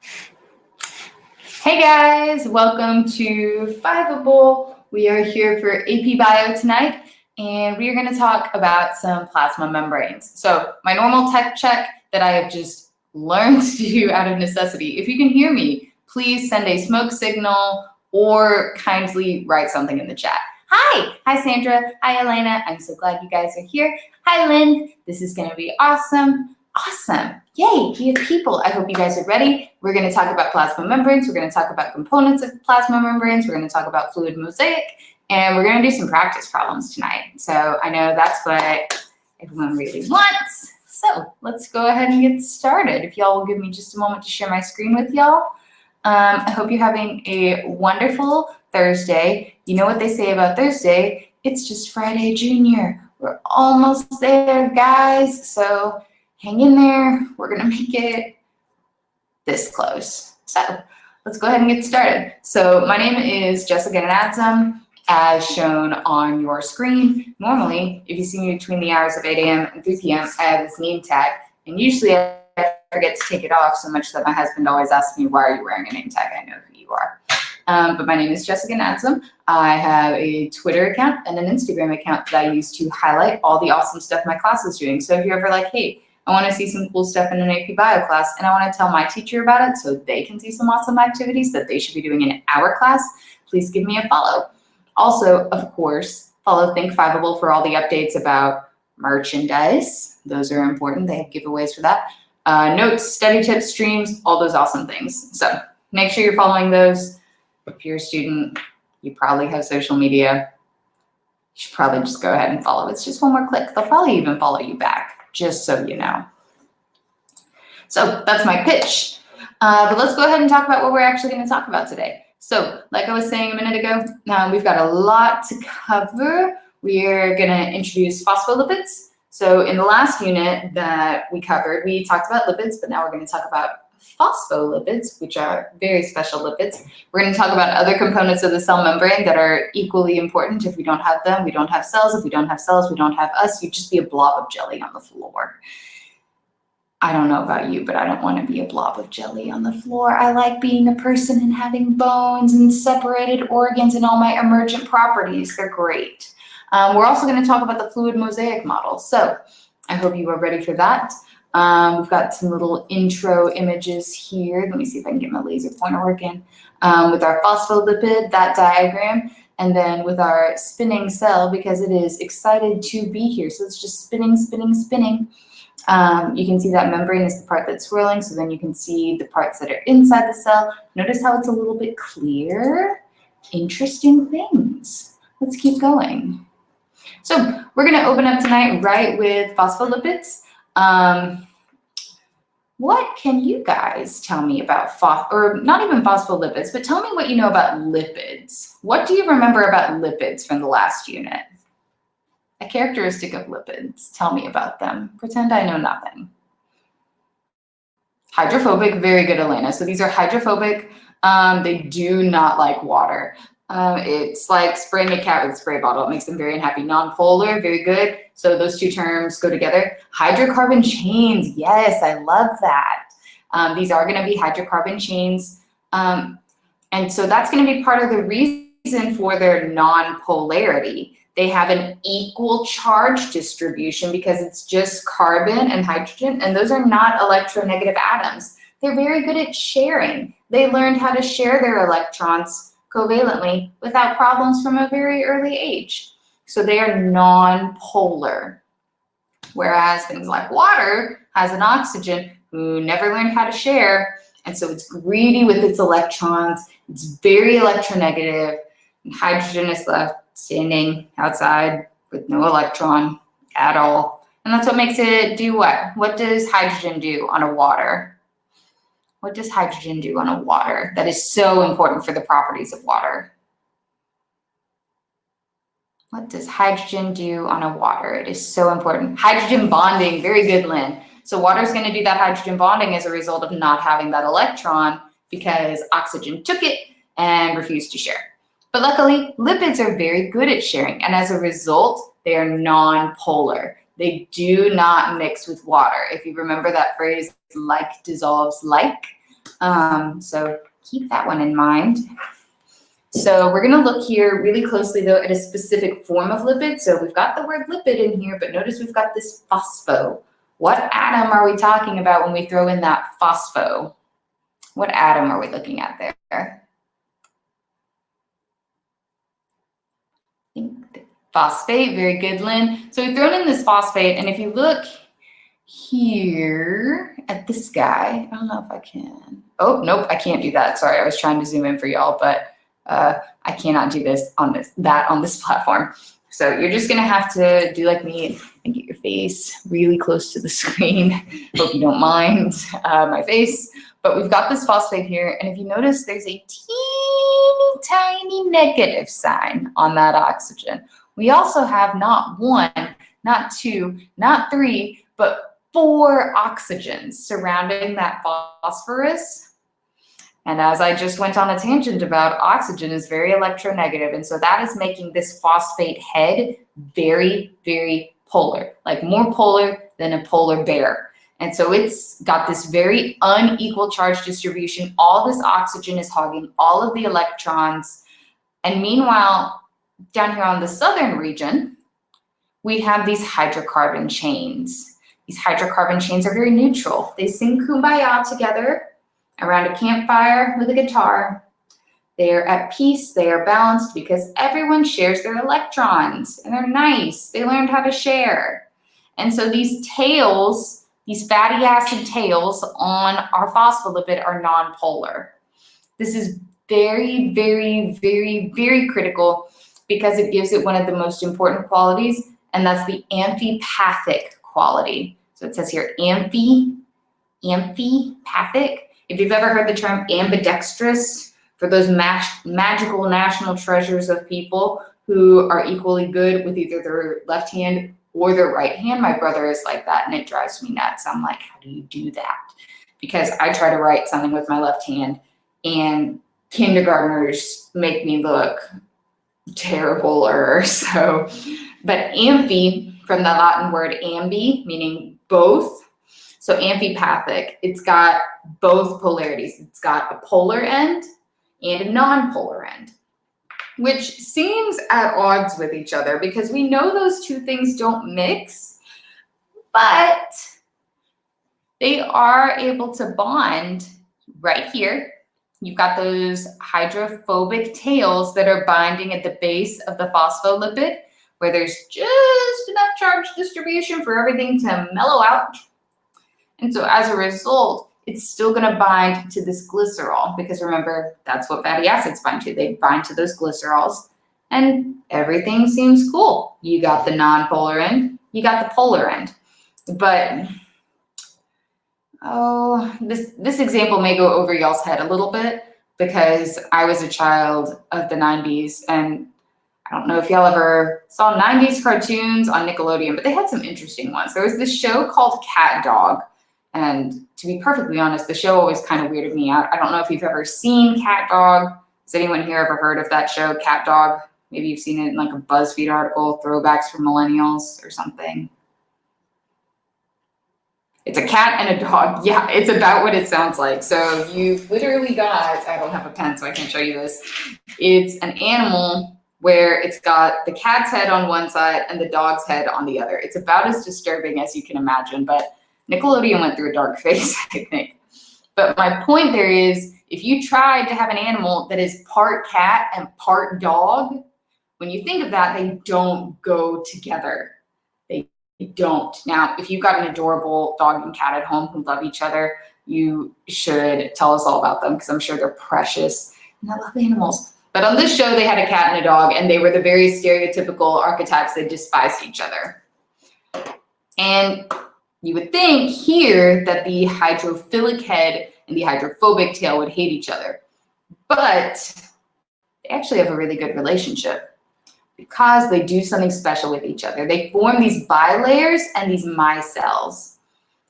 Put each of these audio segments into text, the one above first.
Hey guys, welcome to Fiveable. We are here for AP Bio tonight, and we are going to talk about some plasma membranes. So my normal tech check that I have just learned to do out of necessity. If you can hear me, please send a smoke signal or kindly write something in the chat. Hi Sandra, hi Elena, I'm so glad you guys are here. Hi Lynn, this is going to be awesome. Awesome. Yay, we have people. I hope you guys are ready. We're going to talk about plasma membranes. We're going to talk about components of plasma membranes. We're going to talk about fluid mosaic, and we're going to do some practice problems tonight. So I know that's what everyone really wants. So let's go ahead and get started. If y'all will give me just a moment to share my screen with y'all. I hope you're having a wonderful Thursday. You know what they say about Thursday? It's just Friday Junior. We're almost there, guys. So hang in there. We're gonna make it this close. So let's go ahead and get started. So my name is Jessica Nadsum, as shown on your screen. Normally, if you see me between the hours of 8 a.m. and 3 p.m., I have this name tag, and usually I forget to take it off so much that my husband always asks me, why are you wearing a name tag? I know who you are. But my name is Jessica Nadsum. I have a Twitter account and an Instagram account that I use to highlight all the awesome stuff my class is doing. So if you're ever like, hey, I want to see some cool stuff in an AP Bio class, and I want to tell my teacher about it so they can see some awesome activities that they should be doing in our class, please give me a follow. Also, of course, follow Think Fiveable for all the updates about merchandise. Those are important. They have giveaways for that. Notes, study tips, streams, all those awesome things. So make sure you're following those. If you're a student, you probably have social media. You should probably just go ahead and follow. It's just one more click. They'll probably even follow you back, just so you know. So that's my pitch. But let's go ahead and talk about what we're actually going to talk about today. So like I was saying a minute ago, we've got a lot to cover. We're going to introduce phospholipids. So in the last unit that we covered, we talked about lipids, but now we're going to talk about phospholipids, which are very special lipids. We're going to talk about other components of the cell membrane that are equally important. If we don't have them, we don't have cells. If we don't have cells, we don't have us. You'd just be a blob of jelly on the floor. I don't know about you, but I don't want to be a blob of jelly on the floor. I like being a person and having bones and separated organs and all my emergent properties. They're great. We're also going to talk about the fluid mosaic model. So I hope you are ready for that. We've got some little intro images here. Let me see if I can get my laser pointer working. With our phospholipid, that diagram, and then with our spinning cell, because it is excited to be here. So it's just spinning, spinning, spinning. You can see that membrane is the part that's swirling, so then you can see the parts that are inside the cell. Notice how it's a little bit clear. Interesting things. Let's keep going. So we're going to open up tonight right with phospholipids. What can you guys tell me about, or not even phospholipids, but tell me what you know about lipids. What do you remember about lipids from the last unit? A characteristic of lipids. Tell me about them. Pretend I know nothing. Hydrophobic, very good, Elena. So these are hydrophobic. They do not like water. It's like spraying a cat with a spray bottle. It makes them very unhappy. Nonpolar, very good. So those two terms go together. Hydrocarbon chains, yes, I love that. These are going to be hydrocarbon chains. And so that's going to be part of the reason for their non-polarity. They have an equal charge distribution because it's just carbon and hydrogen, and those are not electronegative atoms. They're very good at sharing. They learned how to share their electrons covalently without problems from a very early age. So they are non-polar. Whereas things like water has an oxygen who never learned how to share, and so it's greedy with its electrons. It's very electronegative, and hydrogen is left standing outside with no electron at all. And that's what makes it do what? What does hydrogen do on a water? What does hydrogen do on a water that is so important for the properties of water? What does hydrogen do on a water? It is so important. Hydrogen bonding, very good, Lynn. So water is going to do that hydrogen bonding as a result of not having that electron because oxygen took it and refused to share. But luckily, lipids are very good at sharing, and as a result, they are non-polar. They do not mix with water. If you remember that phrase, like dissolves like, So keep that one in mind. So we're going to look here really closely, though, at a specific form of lipid. So we've got the word lipid in here, but notice we've got this phospho. What atom are we talking about when we throw in that phospho? What atom are we looking at there? Phosphate, very good, Lynn. So we've thrown in this phosphate, and if you look here at this guy, I don't know if I can. Oh, nope, I can't do that. Sorry, I was trying to zoom in for y'all, but I cannot do this on this platform. So you're just gonna have to do like me and get your face really close to the screen. Hope you don't mind my face. But we've got this phosphate here, and if you notice, there's a teeny tiny negative sign on that oxygen. We also have not one, not two, not three, but 4 oxygens surrounding that phosphorus. And as I just went on a tangent about, oxygen is very electronegative, and so that is making this phosphate head very, very polar, like more polar than a polar bear. And so it's got this very unequal charge distribution. All this oxygen is hogging all of the electrons. And meanwhile, down here on the southern region, we have these hydrocarbon chains. These hydrocarbon chains are very neutral. They sing Kumbaya together around a campfire with a guitar. They are at peace, they are balanced because everyone shares their electrons and they're nice. They learned how to share. And so these tails, these fatty acid tails on our phospholipid are nonpolar. This is very, very, very, very critical because it gives it one of the most important qualities, and that's the amphipathic quality. So it says here amphipathic. If you've ever heard the term ambidextrous, for those magical national treasures of people who are equally good with either their left hand or their right hand, my brother is like that, and it drives me nuts. I'm like, how do you do that? Because I try to write something with my left hand, and kindergartners make me look terrible or so. But amphi, from the Latin word ambi, meaning both. So amphipathic, it's got both polarities. It's got a polar end and a non-polar end, which seems at odds with each other because we know those two things don't mix, but they are able to bond right here. You've got those hydrophobic tails that are binding at the base of the phospholipid, where there's just enough charge distribution for everything to mellow out. And so as a result, it's still going to bind to this glycerol, because remember, that's what fatty acids bind to. They bind to those glycerols, and everything seems cool. You got the non-polar end, you got the polar end. But, oh, this example may go over y'all's head a little bit, because I was a child of the 90s, and I don't know if y'all ever saw 90s cartoons on Nickelodeon, but they had some interesting ones. There was this show called Cat Dog. And to be perfectly honest, the show always kind of weirded me out. I don't know if you've ever seen Cat Dog. Has anyone here ever heard of that show, Cat Dog? Maybe you've seen it in like a BuzzFeed article, Throwbacks for Millennials or something. It's a cat and a dog. Yeah, it's about what it sounds like. So you've literally got, I don't have a pen, so I can't show you this. It's an animal where it's got the cat's head on one side and the dog's head on the other. It's about as disturbing as you can imagine, but Nickelodeon went through a dark phase, I think. But my point there is, if you tried to have an animal that is part cat and part dog, when you think of that, they don't go together. They don't. Now, if you've got an adorable dog and cat at home who love each other, you should tell us all about them, because I'm sure they're precious and I love animals. But on this show, they had a cat and a dog, and they were the very stereotypical archetypes. They despised each other. And you would think here that the hydrophilic head and the hydrophobic tail would hate each other, but they actually have a really good relationship because they do something special with each other. They form these bilayers and these micelles.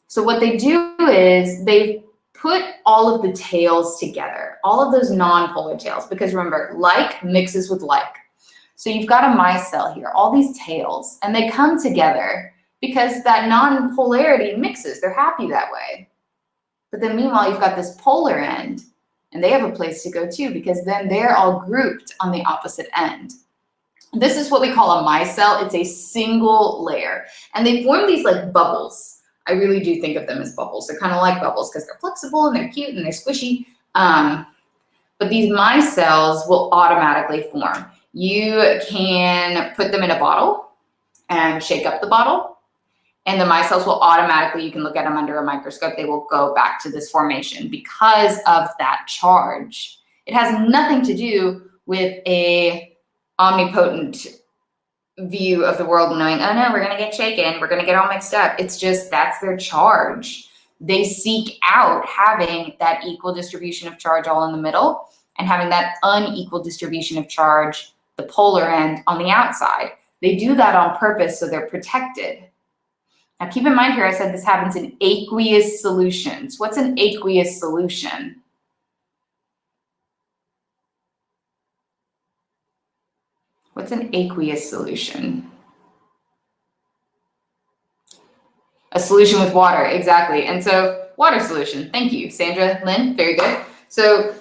So what they do is they put all of the tails together, all of those non-polar tails, because remember, like mixes with like. So you've got a micelle here, all these tails, and they come together because that non-polarity mixes. They're happy that way. But then meanwhile, you've got this polar end, and they have a place to go too, because then they're all grouped on the opposite end. This is what we call a micelle. It's a single layer, and they form these like bubbles. I really do think of them as bubbles. They're kind of like bubbles because they're flexible and they're cute and they're squishy. But these micelles will automatically form. You can put them in a bottle and shake up the bottle, and the micelles will automatically, you can look at them under a microscope, they will go back to this formation because of that charge. It has nothing to do with a omnipotent view of the world knowing, oh no, we're gonna get shaken, we're gonna get all mixed up. It's just, that's their charge. They seek out having that equal distribution of charge all in the middle and having that unequal distribution of charge, the polar end, on the outside. They do that on purpose so they're protected. Now keep in mind here, I said this happens in aqueous solutions. What's an aqueous solution? What's an aqueous solution? A solution with water, exactly. And so water solution, thank you, Sandra, Lynn, very good. So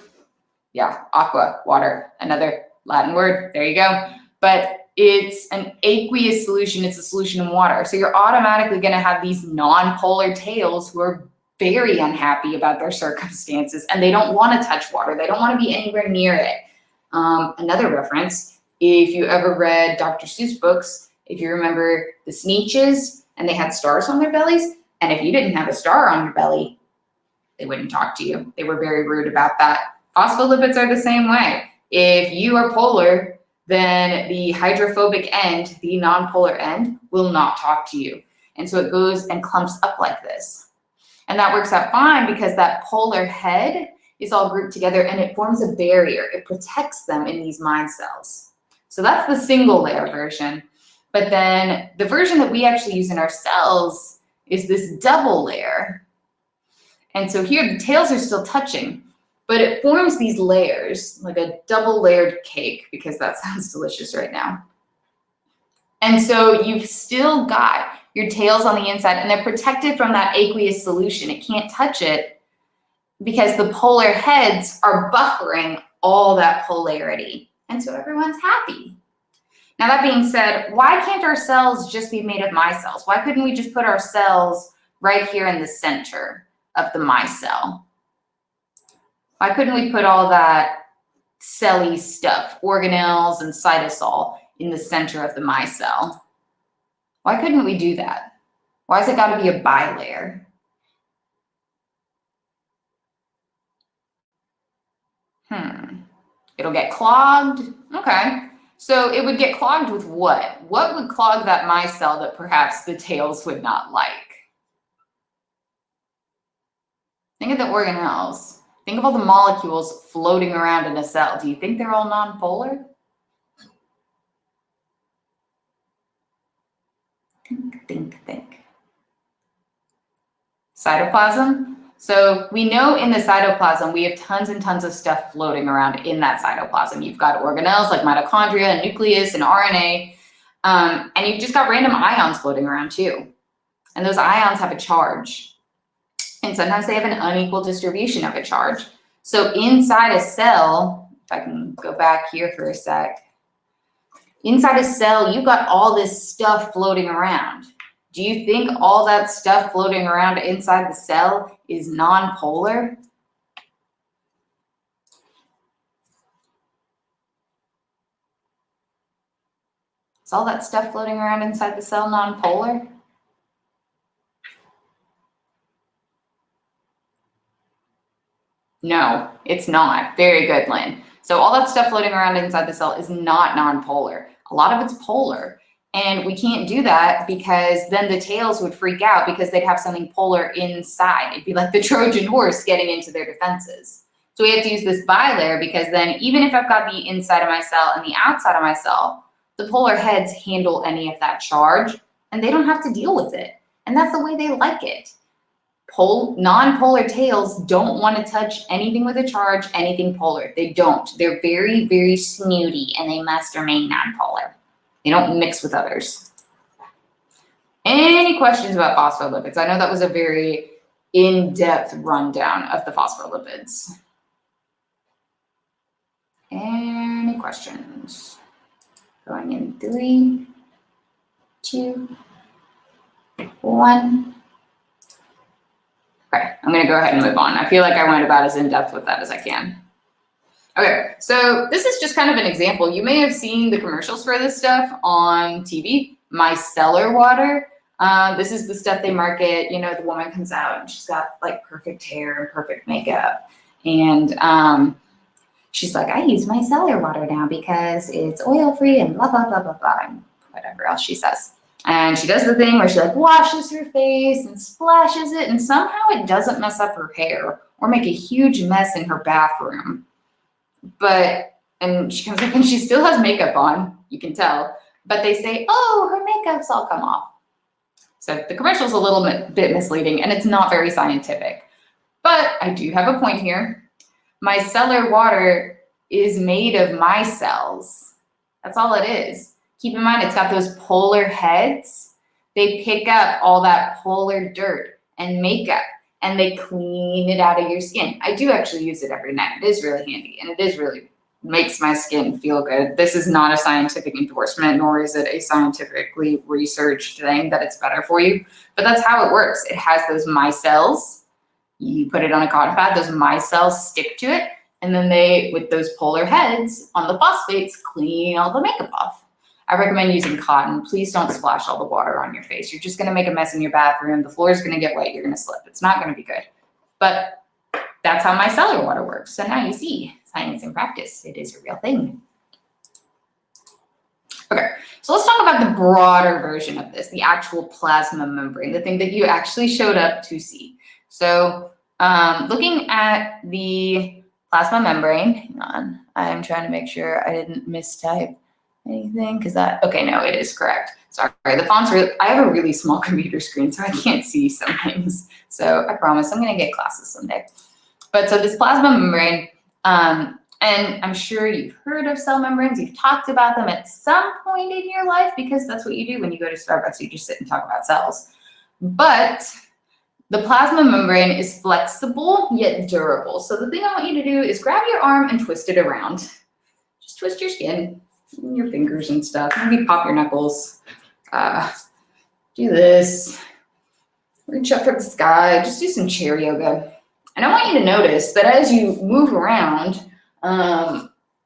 yeah, aqua, water, another Latin word, there you go. But it's an aqueous solution, it's a solution in water. So you're automatically gonna have these non-polar tails who are very unhappy about their circumstances and they don't wanna touch water, they don't wanna be anywhere near it. Another reference, if you ever read Dr. Seuss books, if you remember the Sneetches and they had stars on their bellies, and if you didn't have a star on your belly, they wouldn't talk to you. They were very rude about that. Phospholipids are the same way. If you are polar, then the hydrophobic end, the non-polar end, will not talk to you. And so it goes and clumps up like this. And that works out fine because that polar head is all grouped together and it forms a barrier. It protects them in these micelles. So that's the single layer version. But then the version that we actually use in our cells is this double layer. And so here the tails are still touching, but it forms these layers, like a double layered cake, because that sounds delicious right now. And so you've still got your tails on the inside and they're protected from that aqueous solution. It can't touch it because the polar heads are buffering all that polarity. And so everyone's happy. Now that being said, why can't our cells just be made of micelles? Why couldn't we just put our cells right here in the center of the micelle? Why couldn't we put all that celly stuff, organelles and cytosol, in the center of the micelle? Why couldn't we do that? Why has it got to be a bilayer? It'll get clogged. Okay. So it would get clogged with what? What would clog that micelle that perhaps the tails would not like? Think of the organelles. Think of all the molecules floating around in a cell. Do you think they're all nonpolar? Think. Cytoplasm. So we know in the cytoplasm, we have tons and tons of stuff floating around in that cytoplasm. You've got organelles like mitochondria and nucleus and RNA, and you've just got random ions floating around too. And those ions have a charge. And sometimes they have an unequal distribution of a charge. So inside a cell, if I can go back here for a sec, inside a cell, you've got all this stuff floating around. Do you think all that stuff floating around inside the cell is nonpolar? Is all that stuff floating around inside the cell nonpolar? No, it's not. Very good, Lynn. So all that stuff floating around inside the cell is not nonpolar. A lot of it's polar. And we can't do that because then the tails would freak out because they'd have something polar inside. It'd be like the Trojan horse getting into their defenses. So we have to use this bilayer because then even if I've got the inside of my cell and the outside of my cell, the polar heads handle any of that charge and they don't have to deal with it. And that's the way they like it. Non-polar tails don't want to touch anything with a charge, anything polar. They don't. They're very, very snooty and they must remain non-polar. They don't mix with others. Any questions about phospholipids? I know that was a very in-depth rundown of the phospholipids. Any questions? Going in 3, 2, 1. Okay, I'm gonna go ahead and move on. I feel like I went about as in-depth with that as I can. Okay, so this is just kind of an example. You may have seen the commercials for this stuff on TV. Micellar water. This is the stuff they market. You know, the woman comes out and she's got like perfect hair and perfect makeup. And she's like, I use micellar water now because it's oil-free and blah, blah, blah, blah, blah, and whatever else she says. And she does the thing where she like washes her face and splashes it, and somehow it doesn't mess up her hair or make a huge mess in her bathroom. And she comes up and she still has makeup on, you can tell, but they say, oh, her makeup's all come off. So the commercial's a little bit misleading and it's not very scientific. But I do have a point here. Micellar water is made of micelles. That's all it is. Keep in mind, it's got those polar heads. They pick up all that polar dirt and makeup, and they clean it out of your skin. I do actually use it every night. It is really handy, and it is really makes my skin feel good. This is not a scientific endorsement, nor is it a scientifically researched thing that it's better for you, but that's how it works. It has those micelles. You put it on a cotton pad, those micelles stick to it, and then they, with those polar heads on the phosphates, clean all the makeup off. I recommend using cotton. Please don't splash all the water on your face. You're just gonna make a mess in your bathroom. The floor is gonna get wet, you're gonna slip. It's not gonna be good. But that's how micellar water works. So now you see, science and practice, it is a real thing. Okay, so let's talk about the broader version of this, the actual plasma membrane, the thing that you actually showed up to see. So looking at the plasma membrane, hang on, I'm trying to make sure I didn't mistype anything because okay, no, it is correct. Sorry, the font's really, I have a really small computer screen, so I can't see some things. So I promise I'm gonna get glasses someday. But so this plasma membrane, and I'm sure you've heard of cell membranes, you've talked about them at some point in your life because that's what you do when you go to Starbucks, you just sit and talk about cells. But the plasma membrane is flexible yet durable. So the thing I want you to do is grab your arm and twist it around. Just twist your skin, your fingers and stuff. Maybe pop your knuckles. Do this. Reach up for the sky. Just do some chair yoga. And I want you to notice that as you move around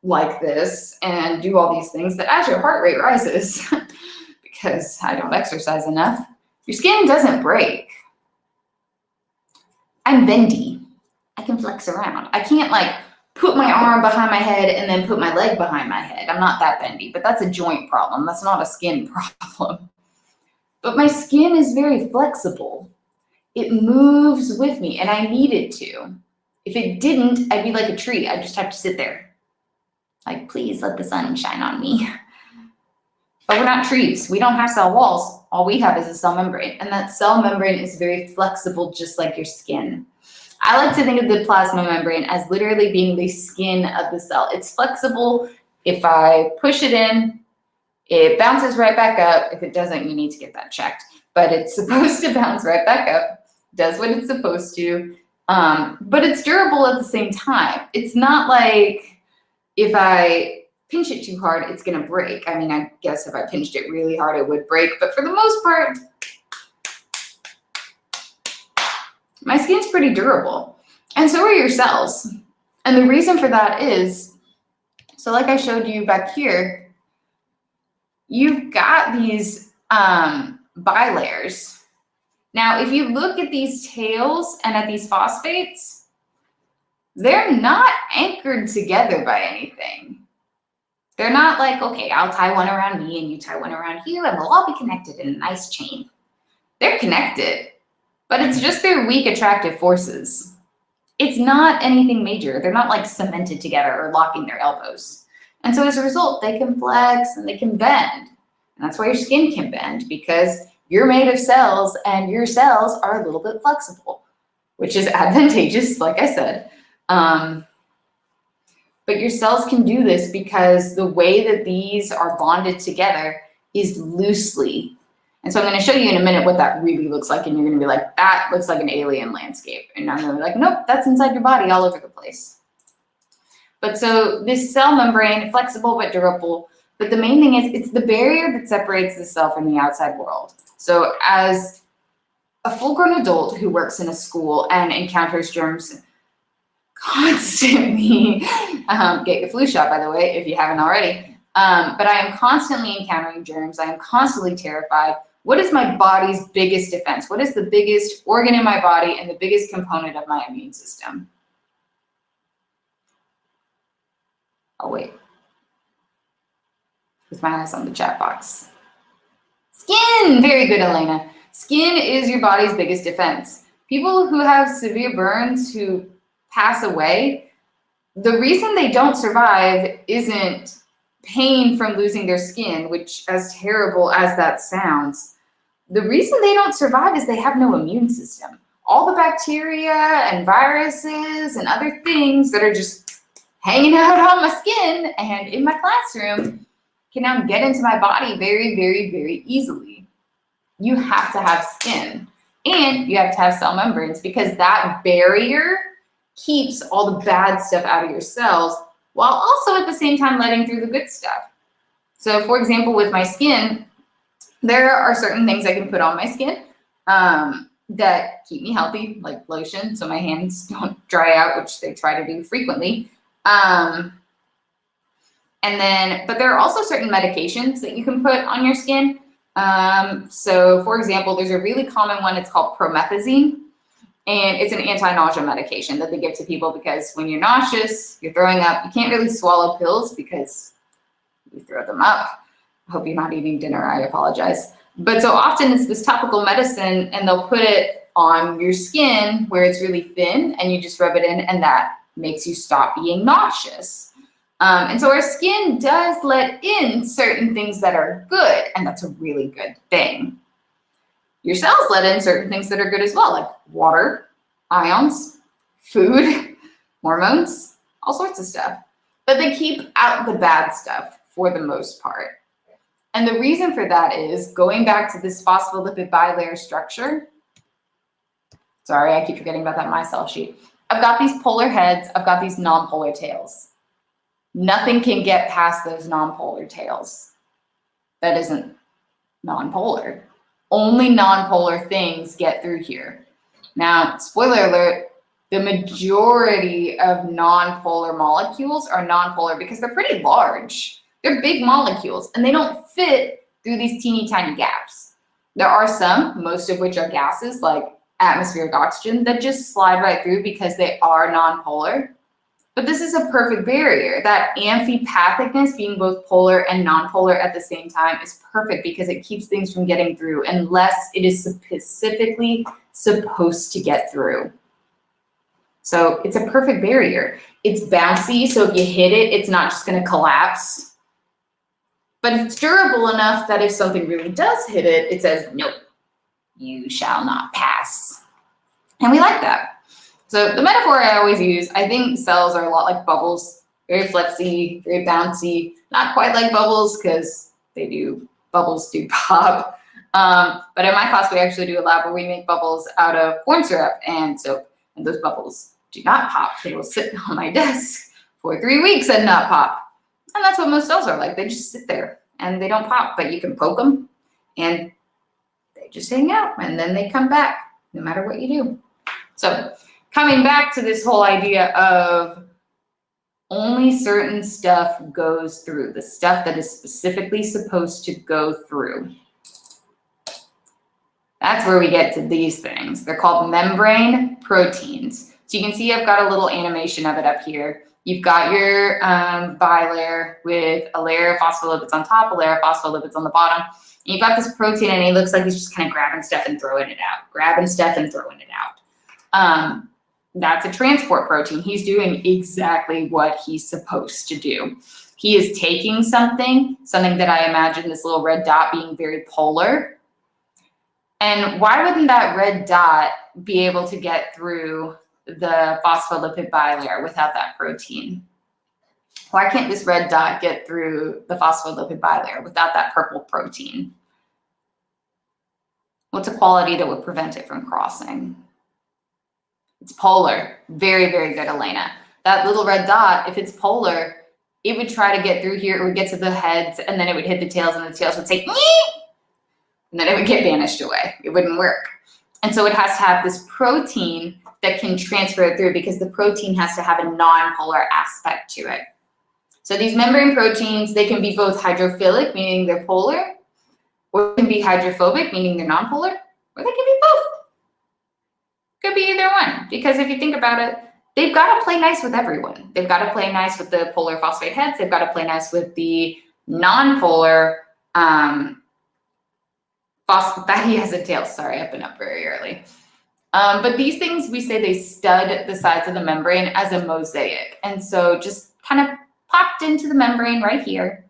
like this and do all these things, that as your heart rate rises, because I don't exercise enough, your skin doesn't break. I'm bendy. I can flex around. I can't like put my arm behind my head and then put my leg behind my head. I'm not that bendy, but that's a joint problem. That's not a skin problem. But my skin is very flexible. It moves with me and I need it to. If it didn't, I'd be like a tree. I'd just have to sit there. Like, please let the sun shine on me. But we're not trees. We don't have cell walls. All we have is a cell membrane. And that cell membrane is very flexible, just like your skin. I like to think of the plasma membrane as literally being the skin of the cell. It's flexible. If I push it in, it bounces right back up. If it doesn't, you need to get that checked. But it's supposed to bounce right back up, does what it's supposed to. But it's durable at the same time. It's not like if I pinch it too hard, it's gonna break. I mean, I guess if I pinched it really hard, it would break. But for the most part, my skin's pretty durable. And so are your cells. And the reason for that is, so like I showed you back here, you've got these bilayers. Now, if you look at these tails and at these phosphates, they're not anchored together by anything. They're not like, okay, I'll tie one around me and you tie one around you and we'll all be connected in a nice chain. They're connected, but it's just their weak attractive forces. It's not anything major. They're not like cemented together or locking their elbows. And so as a result, they can flex and they can bend. And that's why your skin can bend, because you're made of cells and your cells are a little bit flexible, which is advantageous, like I said. But your cells can do this because the way that these are bonded together is loosely. And so I'm going to show you in a minute what that really looks like, and you're going to be like, that looks like an alien landscape. And I'm going to be like, nope, that's inside your body all over the place. But so this cell membrane, flexible but durable, but the main thing is it's the barrier that separates the cell from the outside world. So as a full-grown adult who works in a school and encounters germs constantly, get your flu shot, by the way, if you haven't already, but I am constantly encountering germs. I am constantly terrified. What is my body's biggest defense? What is the biggest organ in my body and the biggest component of my immune system? Oh, wait. With my eyes on the chat box. Skin! Very good, Elena. Skin is your body's biggest defense. People who have severe burns, who pass away, the reason they don't survive isn't pain from losing their skin, which, as terrible as that sounds, the reason they don't survive is they have no immune system. All the bacteria and viruses and other things that are just hanging out on my skin and in my classroom can now get into my body very, very, very easily. You have to have skin, and you have to have cell membranes, because that barrier keeps all the bad stuff out of your cells while also at the same time letting through the good stuff. So for example, with my skin, there are certain things I can put on my skin that keep me healthy, like lotion, so my hands don't dry out, which they try to do frequently. But there are also certain medications that you can put on your skin. So for example, there's a really common one, it's called promethazine, and it's an anti-nausea medication that they give to people because when you're nauseous, you're throwing up, you can't really swallow pills because you throw them up. I hope you're not eating dinner, I apologize. But so often it's this topical medicine, and they'll put it on your skin where it's really thin, and you just rub it in, and that makes you stop being nauseous. And so our skin does let in certain things that are good, and that's a really good thing. Your cells let in certain things that are good as well, like water, ions, food, hormones, all sorts of stuff. But they keep out the bad stuff for the most part. And the reason for that is, going back to this phospholipid bilayer structure, sorry, I keep forgetting about that Micelle sheet. I've got these polar heads, I've got these nonpolar tails. Nothing can get past those nonpolar tails that isn't nonpolar. Only nonpolar things get through here. Now, spoiler alert, the majority of nonpolar molecules are nonpolar because they're pretty large. They're big molecules, and they don't fit through these teeny tiny gaps. There are some, most of which are gases, like atmospheric oxygen, that just slide right through because they are nonpolar. But this is a perfect barrier. That amphipathicness, being both polar and nonpolar at the same time, is perfect because it keeps things from getting through unless it is specifically supposed to get through. So it's a perfect barrier. It's bouncy, so if you hit it, it's not just going to collapse. But it's durable enough that if something really does hit it, it says, nope, you shall not pass. And we like that. So the metaphor I always use, I think cells are a lot like bubbles, very flexy, very bouncy, not quite like bubbles because bubbles do pop. But in my class, we actually do a lab where we make bubbles out of corn syrup and soap, and those bubbles do not pop. They will sit on my desk for 3 weeks and not pop. And that's what most cells are like. They just sit there and they don't pop, but you can poke them and they just hang out and then they come back no matter what you do. So coming back to this whole idea of only certain stuff goes through, the stuff that is specifically supposed to go through. That's where we get to these things. They're called membrane proteins. So you can see I've got a little animation of it up here. You've got your bilayer with a layer of phospholipids on top, a layer of phospholipids on the bottom. And you've got this protein, and he looks like he's just kind of grabbing stuff and throwing it out, grabbing stuff and throwing it out. That's a transport protein. He's doing exactly what he's supposed to do. He is taking something that I imagine this little red dot being very polar. And why wouldn't that red dot be able to get through the phospholipid bilayer without that protein? Why can't this red dot get through the phospholipid bilayer without that purple protein? What's a quality that would prevent it from crossing? It's polar. Very, very good, Elena. That little red dot, if it's polar, it would try to get through here. It would get to the heads, and then it would hit the tails, and the tails would say, "Nyeh!" And then it would get vanished away. It wouldn't work. And so it has to have this protein that can transfer it through, because the protein has to have a non-polar aspect to it. So these membrane proteins, they can be both hydrophilic, meaning they're polar, or they can be hydrophobic, meaning they're non-polar, or they can be both. Could be either one, because if you think about it, they've got to play nice with everyone. They've got to play nice with the polar phosphate heads. They've got to play nice with the non-polar fatty acid tails. Sorry, I've been up very early. But these things, we say they stud the sides of the membrane as a mosaic. And so just kind of popped into the membrane right here.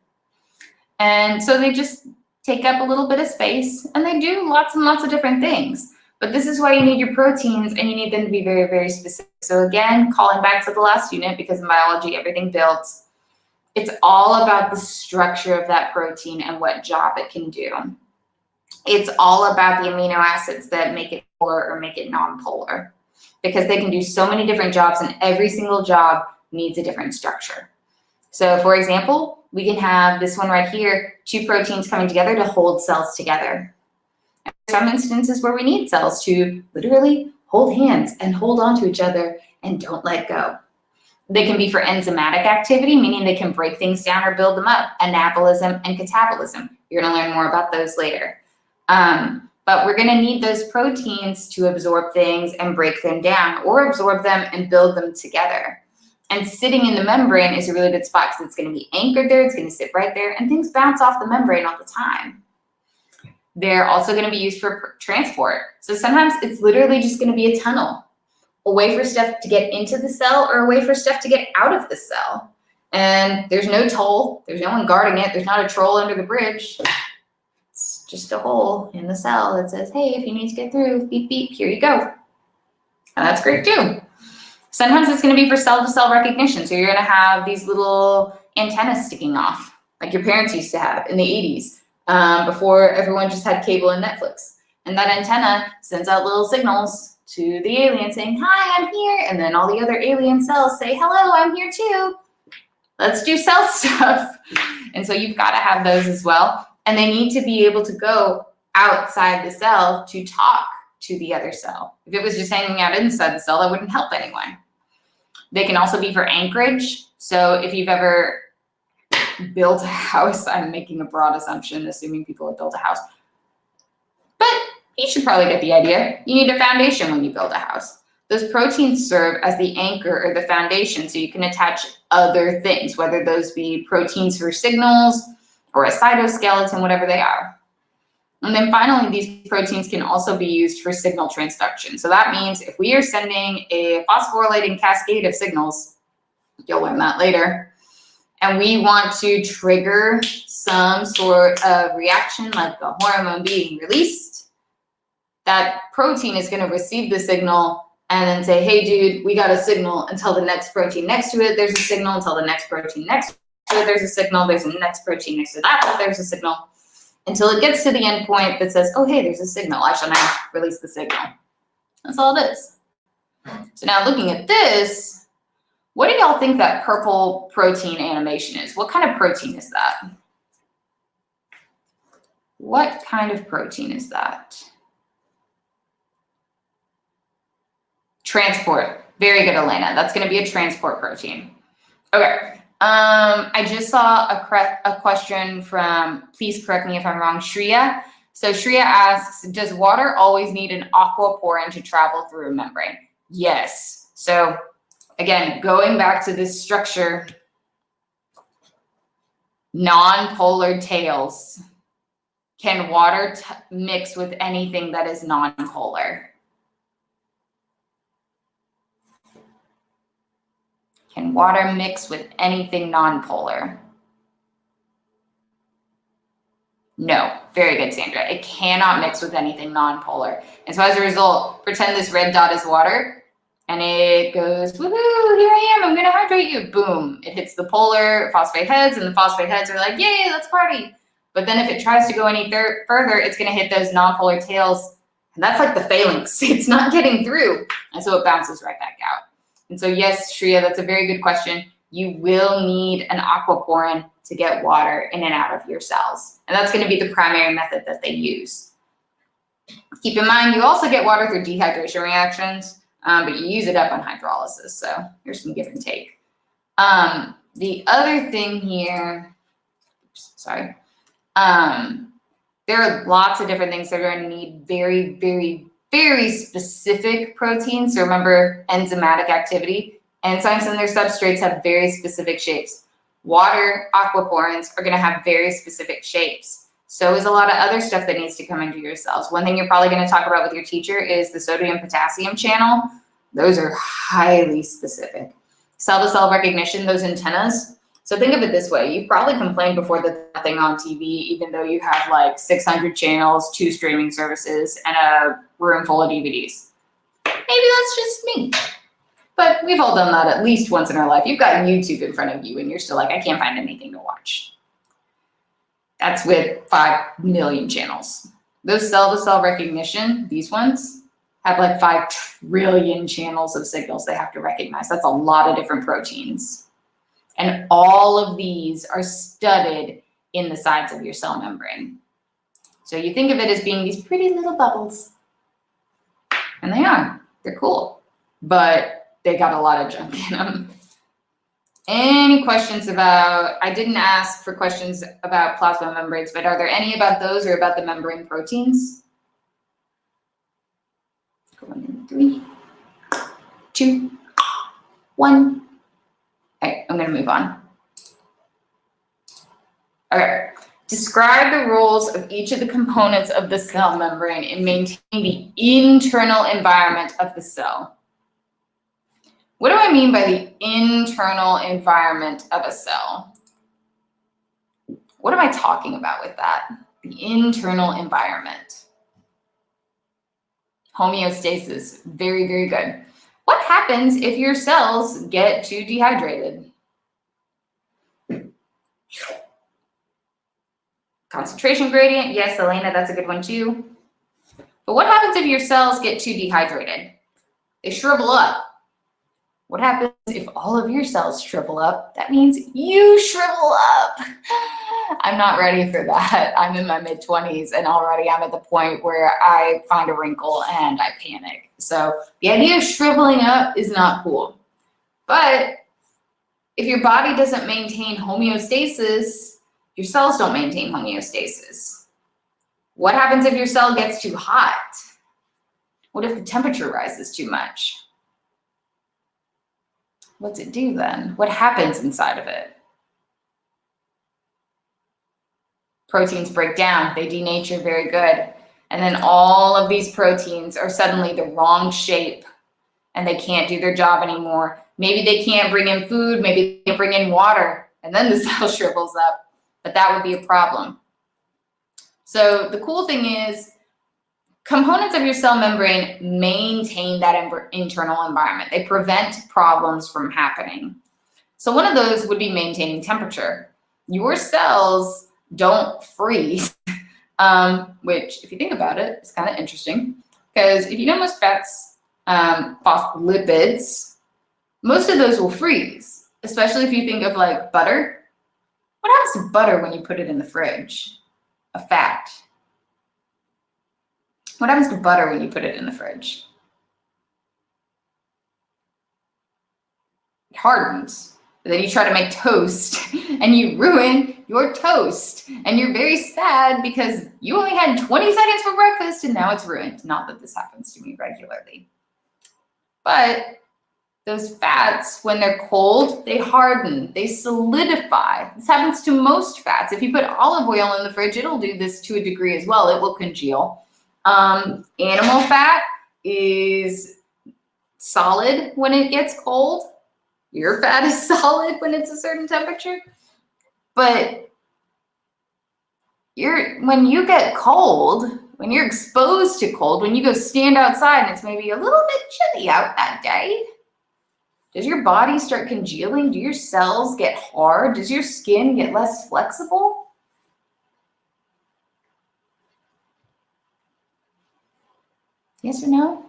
And so they just take up a little bit of space, and they do lots and lots of different things. But this is why you need your proteins, and you need them to be very, very specific. So again, calling back to the last unit, because in biology, everything builds. It's all about the structure of that protein and what job it can do. It's all about the amino acids that make it polar or make it non-polar, because they can do so many different jobs, and every single job needs a different structure. So for example, we can have this one right here, 2 proteins coming together to hold cells together. Some instances where we need cells to literally hold hands and hold on to each other and don't let go. They can be for enzymatic activity, meaning they can break things down or build them up, anabolism and catabolism. You're going to learn more about those later. But we're going to need those proteins to absorb things and break them down, or absorb them and build them together. And sitting in the membrane is a really good spot, because it's going to be anchored there, it's going to sit right there, and things bounce off the membrane all the time. They're also going to be used for transport. So sometimes it's literally just going to be a tunnel, a way for stuff to get into the cell, or a way for stuff to get out of the cell. And there's no toll, there's no one guarding it, there's not a troll under the bridge. It's just a hole in the cell that says, hey, if you need to get through, beep, beep, here you go. And that's great too. Sometimes it's going to be for cell-to-cell recognition. So you're going to have these little antennas sticking off, like your parents used to have in the 80s. Before everyone just had cable and Netflix. And that antenna sends out little signals to the alien saying, hi, I'm here. And then all the other alien cells say, hello, I'm here too. Let's do cell stuff. And so you've got to have those as well. And they need to be able to go outside the cell to talk to the other cell. If it was just hanging out inside the cell, that wouldn't help anyone. They can also be for anchorage. So if you've ever built a house, I'm making a broad assumption, assuming people have built a house, but you should probably get the idea. You need a foundation when you build a house. Those proteins serve as the anchor or the foundation, so you can attach other things, whether those be proteins for signals or a cytoskeleton, whatever they are. And then finally, these proteins can also be used for signal transduction. So that means if we are sending a phosphorylating cascade of signals, you'll learn that later, and we want to trigger some sort of reaction, like a hormone being released, that protein is going to receive the signal and then say, hey, dude, we got a signal, until the next protein next to it, there's a signal, until the next protein next to it, there's a signal, there's a next protein next to that, there's a signal, until it gets to the end point that says, oh, hey, there's a signal. I shall now release the signal. That's all it is. So now looking at this, what do y'all think that purple protein animation is? What kind of protein is that? What kind of protein is that? Transport. Very good, Elena. That's going to be a transport protein. Okay. I just saw a question from, please correct me if I'm wrong, Shreya. So Shreya asks, does water always need an aquaporin to travel through a membrane? Yes. So again, going back to this structure, non-polar tails. Can water mix with anything that is non-polar? Can water mix with anything non-polar? No. Very good, Sandra. It cannot mix with anything non-polar. And so as a result, pretend this red dot is water, and it goes, woohoo, here I am, I'm going to hydrate you. Boom. It hits the polar phosphate heads, and the phosphate heads are like, yay, let's party. But then if it tries to go any further, it's going to hit those nonpolar tails. And that's like the phalanx. It's not getting through. And so it bounces right back out. And so yes, Shreya, that's a very good question. You will need an aquaporin to get water in and out of your cells. And that's going to be the primary method that they use. Keep in mind, you also get water through dehydration reactions, but you use it up on hydrolysis. So here's some give and take. The other thing here, sorry, there are lots of different things that are going to need very, very, very specific proteins. So remember enzymatic activity. Enzymes and their substrates have very specific shapes. Water aquaporins are going to have very specific shapes. So is a lot of other stuff that needs to come into your cells. One thing you're probably going to talk about with your teacher is the sodium-potassium channel. Those are highly specific. Cell-to-cell recognition, those antennas. So think of it this way. You've probably complained before that nothing on TV, even though you have like 600 channels, 2 streaming services, and a room full of DVDs. Maybe that's just me. But we've all done that at least once in our life. You've got YouTube in front of you and you're still like, I can't find anything to watch. That's with 5 million channels. Those cell-to-cell recognition, these ones, have like 5 trillion channels of signals they have to recognize. That's a lot of different proteins. And all of these are studded in the sides of your cell membrane. So you think of it as being these pretty little bubbles. And they are. They're cool. But they got a lot of junk in them. Any questions about, I didn't ask for questions about plasma membranes, but are there any about those or about the membrane proteins? 3, 2, 1. Okay, I'm going to move on. Okay, describe the roles of each of the components of the cell membrane in maintaining the internal environment of the cell. What do I mean by the internal environment of a cell? What am I talking about with that? The internal environment. Homeostasis, very, very good. What happens if your cells get too dehydrated? Concentration gradient, yes, Elena, that's a good one too. But what happens if your cells get too dehydrated? They shrivel up. What happens if all of your cells shrivel up? That means you shrivel up. I'm not ready for that. I'm in my mid-20s and already I'm at the point where I find a wrinkle and I panic. So the idea of shriveling up is not cool. But if your body doesn't maintain homeostasis, your cells don't maintain homeostasis. What happens if your cell gets too hot? What if the temperature rises too much? What's it do then? What happens inside of it? Proteins break down, they denature, very good. And then all of these proteins are suddenly the wrong shape and they can't do their job anymore. Maybe they can't bring in food, maybe they can't bring in water, and then the cell shrivels up, but that would be a problem. So the cool thing is, components of your cell membrane maintain that internal environment. They prevent problems from happening. So one of those would be maintaining temperature. Your cells don't freeze, which if you think about it, it's kind of interesting because if you know most fats, phospholipids, most of those will freeze, especially if you think of like butter. What happens to butter when you put it in the fridge? A fat. What happens to butter when you put it in the fridge? It hardens. But then you try to make toast and you ruin your toast. And you're very sad because you only had 20 seconds for breakfast and now it's ruined. Not that this happens to me regularly. But those fats, when they're cold, they harden, they solidify. This happens to most fats. If you put olive oil in the fridge, it'll do this to a degree as well. It will congeal. Animal fat is solid when it gets cold. Your fat is solid when it's a certain temperature. But when you get cold, when you're exposed to cold, when you go stand outside and it's maybe a little bit chilly out that day, does your body start congealing? Do your cells get hard? Does your skin get less flexible? Yes or no?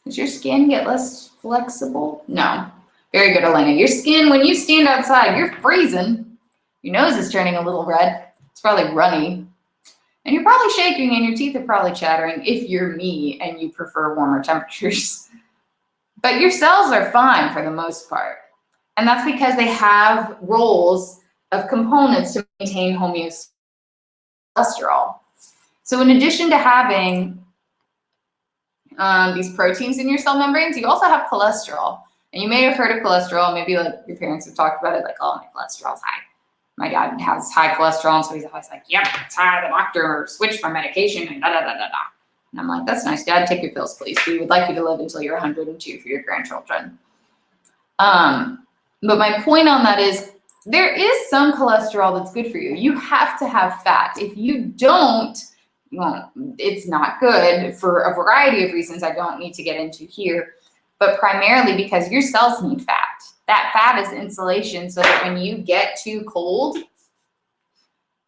Does your skin get less flexible? No. Very good, Elena. Your skin, when you stand outside, you're freezing. Your nose is turning a little red. It's probably runny. And you're probably shaking and your teeth are probably chattering if you're me and you prefer warmer temperatures. But your cells are fine for the most part. And that's because they have roles of components to maintain homeostasis cholesterol. So in addition to having these proteins in your cell membranes, you also have cholesterol. And you may have heard of cholesterol. Maybe like your parents have talked about it, like, oh, my cholesterol's high. My dad has high cholesterol, and so he's always like, yep, it's high. The doctor switched my medication, and da-da-da-da-da. And I'm like, that's nice, Dad. Take your pills, please. We would like you to live until you're 102 for your grandchildren. But my point on that is there is some cholesterol that's good for you. You have to have fat. If you don't, you won't. It's not good for a variety of reasons I don't need to get into here, but primarily because your cells need fat. That fat is insulation so that when you get too cold,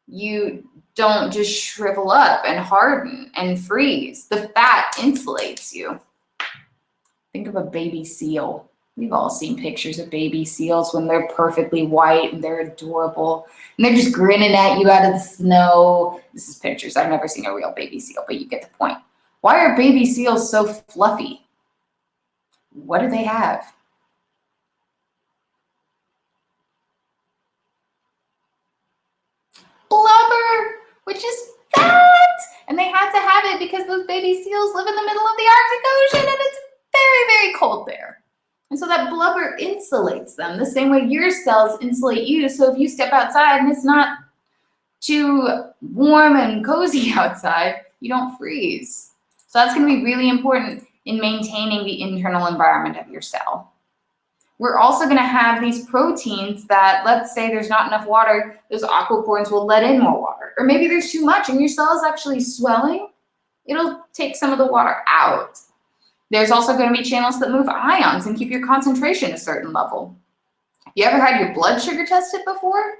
you don't just shrivel up and harden and freeze. The fat insulates you. Think of a baby seal. We've all seen pictures of baby seals when they're perfectly white and they're adorable. And they're just grinning at you out of the snow. This is pictures. I've never seen a real baby seal, but you get the point. Why are baby seals so fluffy? What do they have? Blubber, which is fat. And they had to have it because those baby seals live in the middle of the Arctic Ocean and it's very, very cold there. And so that blubber insulates them the same way your cells insulate you. So if you step outside and it's not too warm and cozy outside, you don't freeze. So that's going to be really important in maintaining the internal environment of your cell. We're also going to have these proteins that, let's say there's not enough water, those aquaporins will let in more water. Or maybe there's too much and your cell is actually swelling. It'll take some of the water out. There's also going to be channels that move ions and keep your concentration a certain level. Have you ever had your blood sugar tested before?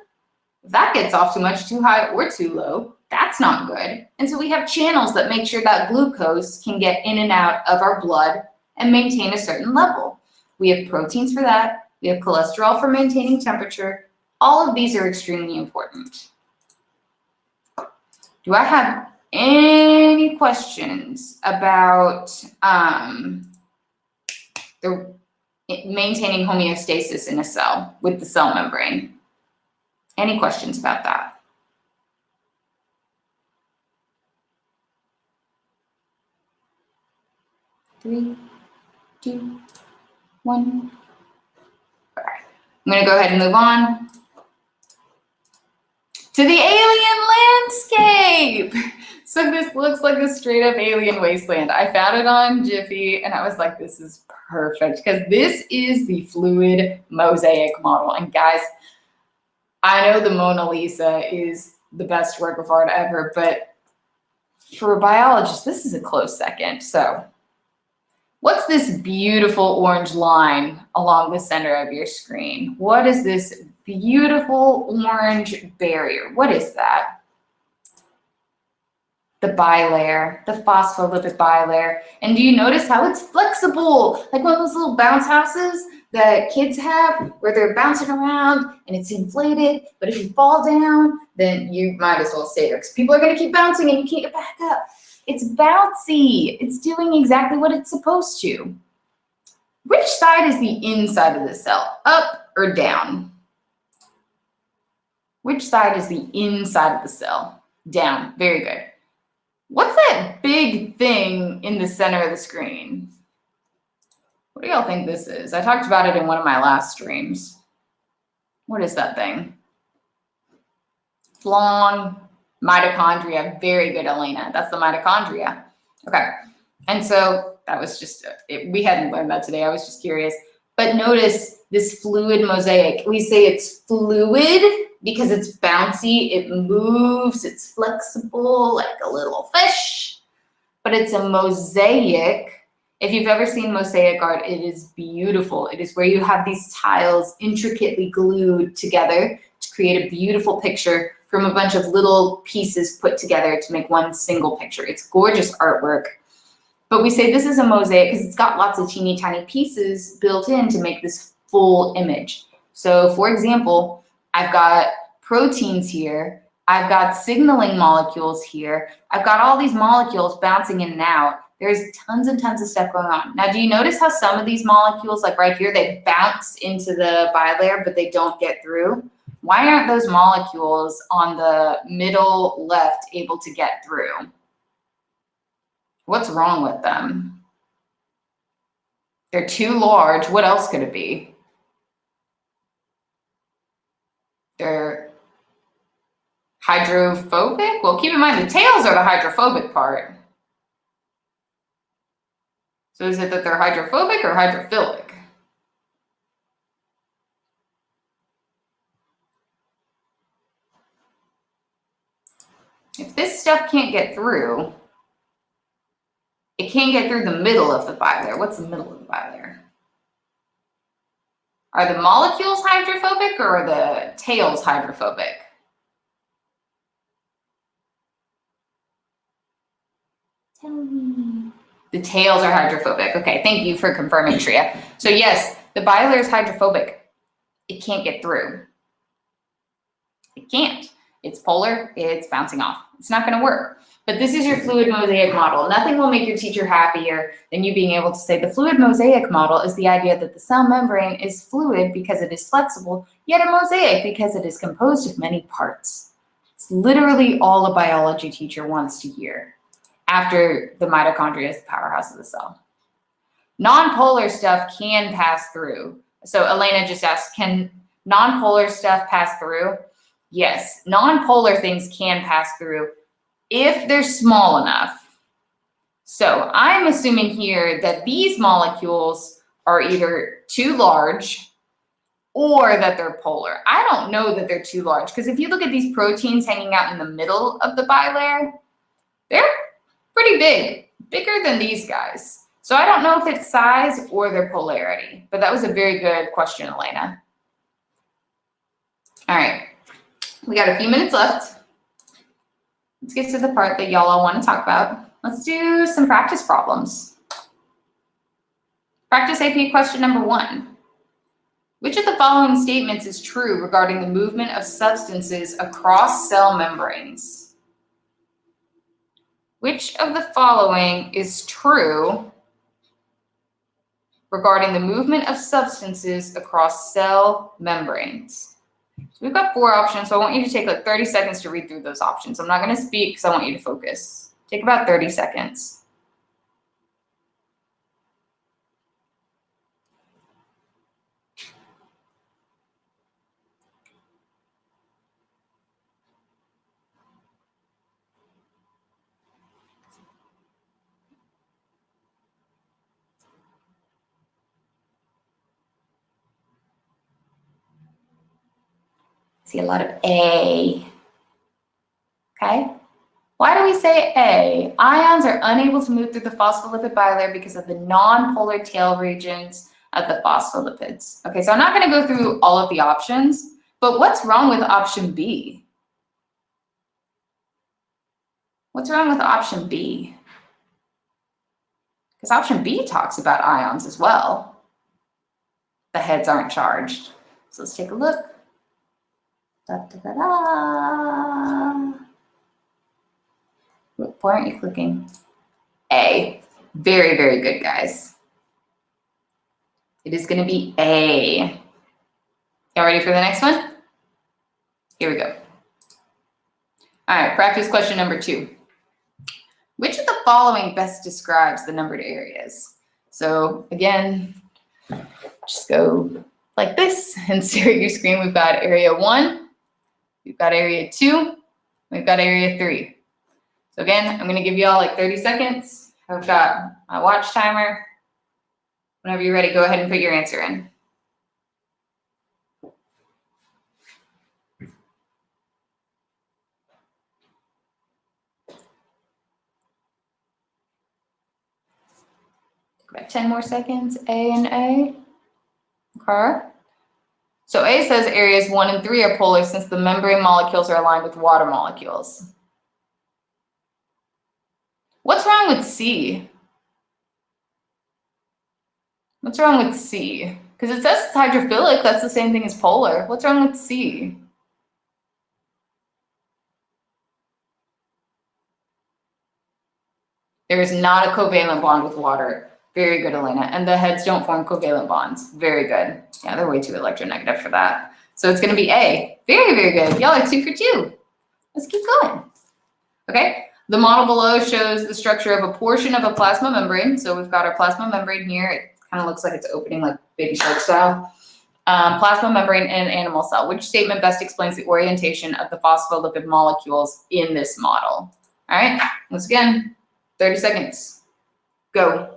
If that gets off too much, too high, or too low, that's not good. And so we have channels that make sure that glucose can get in and out of our blood and maintain a certain level. We have proteins for that. We have cholesterol for maintaining temperature. All of these are extremely important. Do I have any questions about the maintaining homeostasis in a cell with the cell membrane? Any questions about that? Three, two, one. All right. I'm going to go ahead and move on to the alien landscape. So this looks like a straight up alien wasteland. I found it on Jiffy and I was like, this is perfect because this is the fluid mosaic model. And guys, I know the Mona Lisa is the best work of art ever, but for a biologist, this is a close second. So what's this beautiful orange line along the center of your screen? What is this beautiful orange barrier? What is that? The bilayer, the phospholipid bilayer. And do you notice how it's flexible? Like one of those little bounce houses that kids have where they're bouncing around and it's inflated, but if you fall down, then you might as well stay there because people are going to keep bouncing and you can't get back up. It's bouncy. It's doing exactly what it's supposed to. Which side is the inside of the cell, up or down? Which side is the inside of the cell? Down. Very good. What's that big thing in the center of the screen? What do y'all think this is? I talked about it in one of my last streams. What is that thing? Long mitochondria. Very good, Elena. That's the mitochondria. Okay. And so that was just, we hadn't learned that today. I was just curious. But notice this fluid mosaic. We say it's fluid because it's bouncy, it moves, it's flexible like a little fish, but it's a mosaic. If you've ever seen mosaic art, it is beautiful. It is where you have these tiles intricately glued together to create a beautiful picture from a bunch of little pieces put together to make one single picture. It's gorgeous artwork. But we say this is a mosaic because it's got lots of teeny tiny pieces built in to make this full image. So for example, I've got proteins here, I've got signaling molecules here, I've got all these molecules bouncing in and out. There's tons and tons of stuff going on. Now, do you notice how some of these molecules, like right here, they bounce into the bilayer, but they don't get through? Why aren't those molecules on the middle left able to get through? What's wrong with them? They're too large. What else could it be? They're hydrophobic? Well, keep in mind the tails are the hydrophobic part. So is it that they're hydrophobic or hydrophilic? If this stuff can't get through, it can't get through the middle of the bilayer. What's the middle of the bilayer? Are the molecules hydrophobic or are the tails hydrophobic? Tell me. The tails are hydrophobic. Okay, thank you for confirming, Shreya. So yes, the bilayer is hydrophobic. It can't get through. It can't. It's polar, it's bouncing off. It's not gonna work. But this is your fluid mosaic model. Nothing will make your teacher happier than you being able to say the fluid mosaic model is the idea that the cell membrane is fluid because it is flexible, yet a mosaic because it is composed of many parts. It's literally all a biology teacher wants to hear after the mitochondria is the powerhouse of the cell. Non-polar stuff can pass through. So Elena just asked, can non-polar stuff pass through? Yes, non-polar things can pass through if they're small enough. So I'm assuming here that these molecules are either too large or that they're polar. I don't know that they're too large because if you look at these proteins hanging out in the middle of the bilayer, they're pretty big, bigger than these guys. So I don't know if it's size or their polarity, but that was a very good question, Elena. All right, we got a few minutes left. Let's get to the part that y'all all want to talk about. Let's do some practice problems. Practice AP question number 1. Which of the following statements is true regarding the movement of substances across cell membranes? Which of the following is true regarding the movement of substances across cell membranes? So we've got 4 options, so I want you to take like 30 seconds to read through those options. I'm not going to speak because I want you to focus. Take about 30 seconds. See a lot of A. Okay. Why do we say A? Ions are unable to move through the phospholipid bilayer because of the non-polar tail regions of the phospholipids. Okay, so I'm not going to go through all of the options, but what's wrong with option B? What's wrong with option B? Because option B talks about ions as well. The heads aren't charged. So let's take a look. Da, da, da, da. Why aren't you clicking? A. Very, very good, guys. It is going to be A. Y'all ready for the next one? Here we go. All right, practice question number 2. Which of the following best describes the numbered areas? So again, just go like this and stare at your screen. We've got area 1, we've got area 2, we've got area 3. So again, I'm going to give you all like 30 seconds. I've got my watch timer. Whenever you're ready, go ahead and put your answer in. About 10 more seconds. A and A. Okay. So A says areas 1 and 3 are polar since the membrane molecules are aligned with water molecules. What's wrong with C? What's wrong with C? Because it says it's hydrophilic. That's the same thing as polar. What's wrong with C? There is not a covalent bond with water. Very good, Elena. And the heads don't form covalent bonds. Very good. Yeah, they're way too electronegative for that. So it's going to be A. Very, very good. Y'all are 2 for 2. Let's keep going. Okay. The model below shows the structure of a portion of a plasma membrane. So we've got our plasma membrane here. It kind of looks like it's opening like baby shark style. Plasma membrane in an animal cell. Which statement best explains the orientation of the phospholipid molecules in this model? All right. Once again, 30 seconds. Go.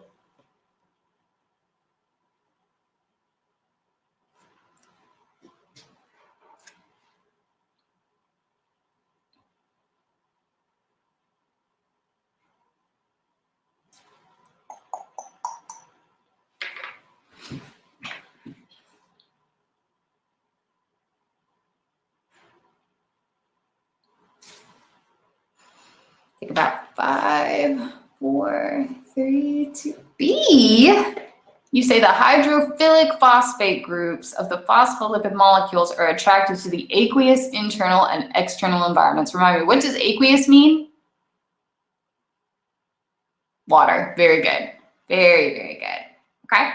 Take about 5, 4, 3, 2. B. You say the hydrophilic phosphate groups of the phospholipid molecules are attracted to the aqueous internal and external environments. Remind me, what does aqueous mean? Water. Very good. Very, very good. Okay.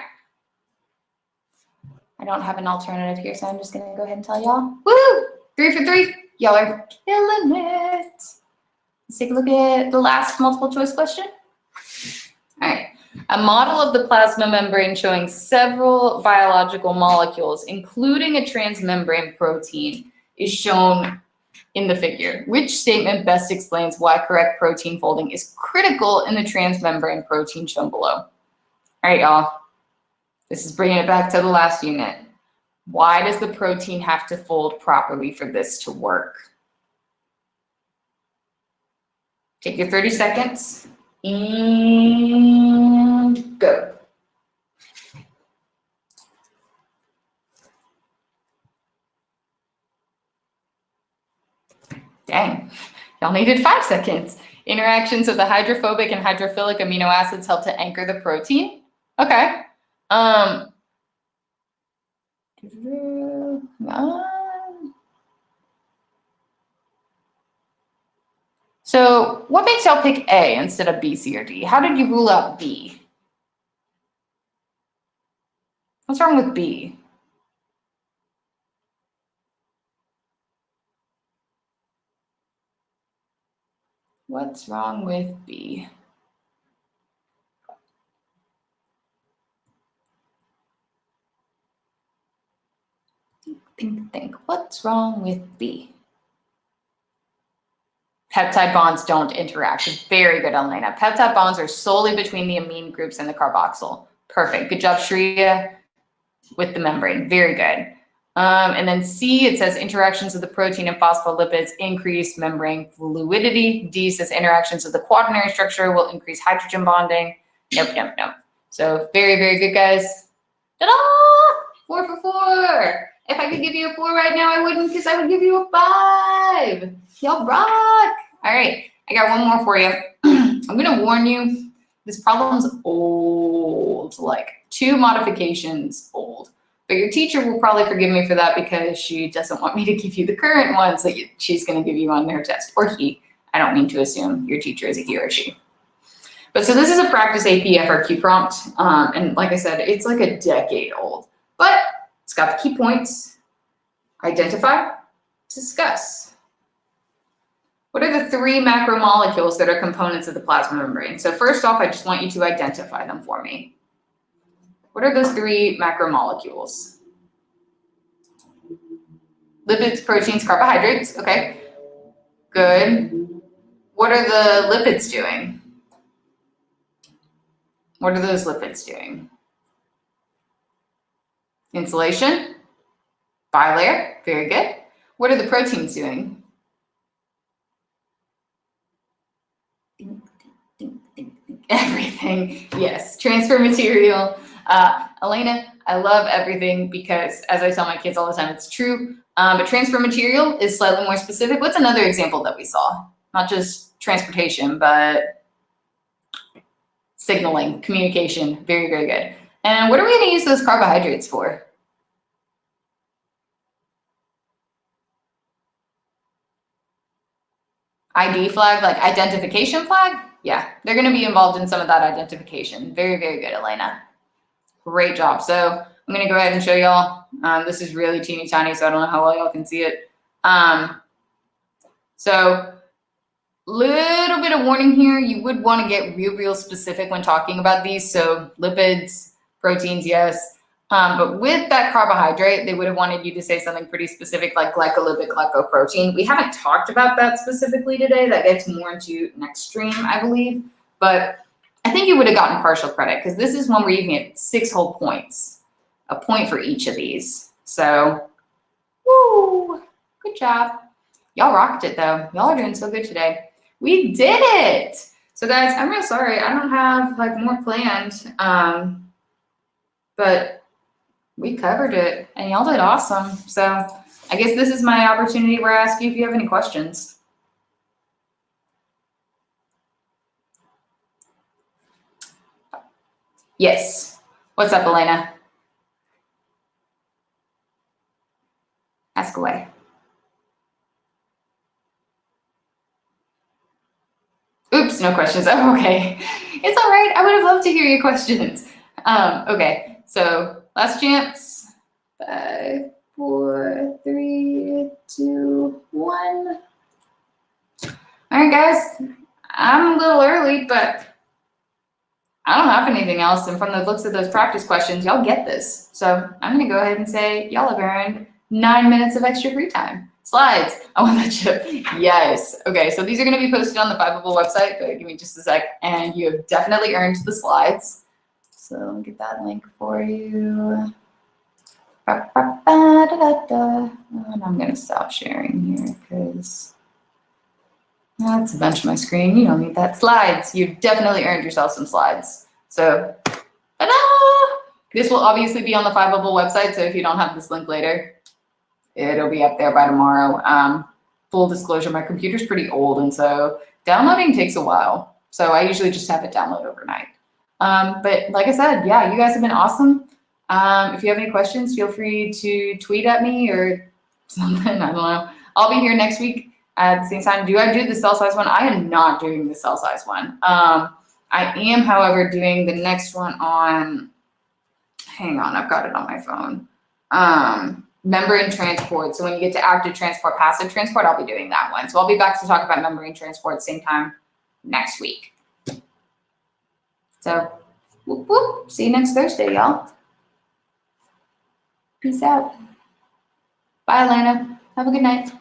I don't have an alternative here, so I'm just going to go ahead and tell y'all. Woo! 3 for 3. Y'all are killing it. Let's take a look at the last multiple choice question. All right. A model of the plasma membrane showing several biological molecules, including a transmembrane protein, is shown in the figure. Which statement best explains why correct protein folding is critical in the transmembrane protein shown below? All right, y'all. This is bringing it back to the last unit. Why does the protein have to fold properly for this to work? Take your 30 seconds and go. Dang, y'all needed 5 seconds. Interactions of the hydrophobic and hydrophilic amino acids help to anchor the protein. Okay. So what makes y'all pick A instead of B, C, or D? How did you rule out B? What's wrong with B? What's wrong with B? Think. What's wrong with B? Peptide bonds don't interact. Very good, Elena. Peptide bonds are solely between the amine groups and the carboxyl. Perfect. Good job, Shreya, with the membrane. Very good. And then C, it says interactions of the protein and phospholipids increase membrane fluidity. D says interactions of the quaternary structure will increase hydrogen bonding. Nope. So very, very good, guys. Ta-da! 4 for 4. If I could give you a 4 right now, I wouldn't, because I would give you a 5. Y'all rock. All right, I got one more for you. I'm gonna warn you, this problem's old, like 2 modifications old. But your teacher will probably forgive me for that because she doesn't want me to give you the current ones that she's gonna give you on her test, or he. I don't mean to assume your teacher is a he or she. But so this is a practice AP FRQ prompt. And like I said, it's like a decade old, but it's got the key points. Identify, discuss. What are the 3 macromolecules that are components of the plasma membrane? So first off, I just want you to identify them for me. What are those 3 macromolecules? Lipids, proteins, carbohydrates. Okay, good. What are the lipids doing? What are those lipids doing? Insulation, bilayer, very good. What are the proteins doing? Everything, yes. Transfer material. Elena, I love everything because, as I tell my kids all the time, it's true. But transfer material is slightly more specific. What's another example that we saw? Not just transportation, but signaling, communication. Very, very good. And what are we going to use those carbohydrates for? ID flag, like identification flag? Yeah, they're going to be involved in some of that identification. Very, very good, Elena. Great job. So I'm going to go ahead and show y'all. This is really teeny tiny, so I don't know how well y'all can see it. So little bit of warning here. You would want to get real specific when talking about these. So lipids, proteins, yes. But with that carbohydrate, they would have wanted you to say something pretty specific like glycolipid, glycoprotein. We haven't talked about that specifically today. That gets more into next stream, I believe. But I think you would have gotten partial credit because this is one where you can get 6 whole points, a point for each of these. So, woo, good job. Y'all rocked it though. Y'all are doing so good today. We did it. So guys, I'm real sorry. I don't have like more planned, but we covered it and y'all did awesome. So I guess this is my opportunity where I ask you if you have any questions. Yes. What's up, Elena? Ask away. Oops, no questions. Oh, okay. It's all right. I would have loved to hear your questions. Okay, so last chance. 5, 4, 3, 2, 1. All right, guys. I'm a little early, but I don't have anything else. And from the looks of those practice questions, y'all get this. So I'm going to go ahead and say y'all have earned 9 minutes of extra free time. Slides. I want that chip. Yes. Okay, so these are going to be posted on the Fiveable website. Give me just a sec. And you have definitely earned the slides. So let me get that link for you. And I'm going to stop sharing here because that's a bunch of my screen. You don't need that. Slides. You've definitely earned yourself some slides. So, ta-da! This will obviously be on the Fiveable website. So if you don't have this link later, it'll be up there by tomorrow. Full disclosure, my computer's pretty old, and so downloading takes a while. So I usually just have it download overnight. But like I said, yeah, you guys have been awesome. If you have any questions, feel free to tweet at me or something. I don't know. I'll be here next week at the same time. Do I do the cell size one? I am not doing the cell size one. I am, however, doing the next one on, hang on, I've got it on my phone. Membrane transport. So when you get to active transport, passive transport, I'll be doing that one. So I'll be back to talk about membrane transport same time next week. So, whoop, whoop. See you next Thursday, y'all. Peace out. Bye, Elena. Have a good night.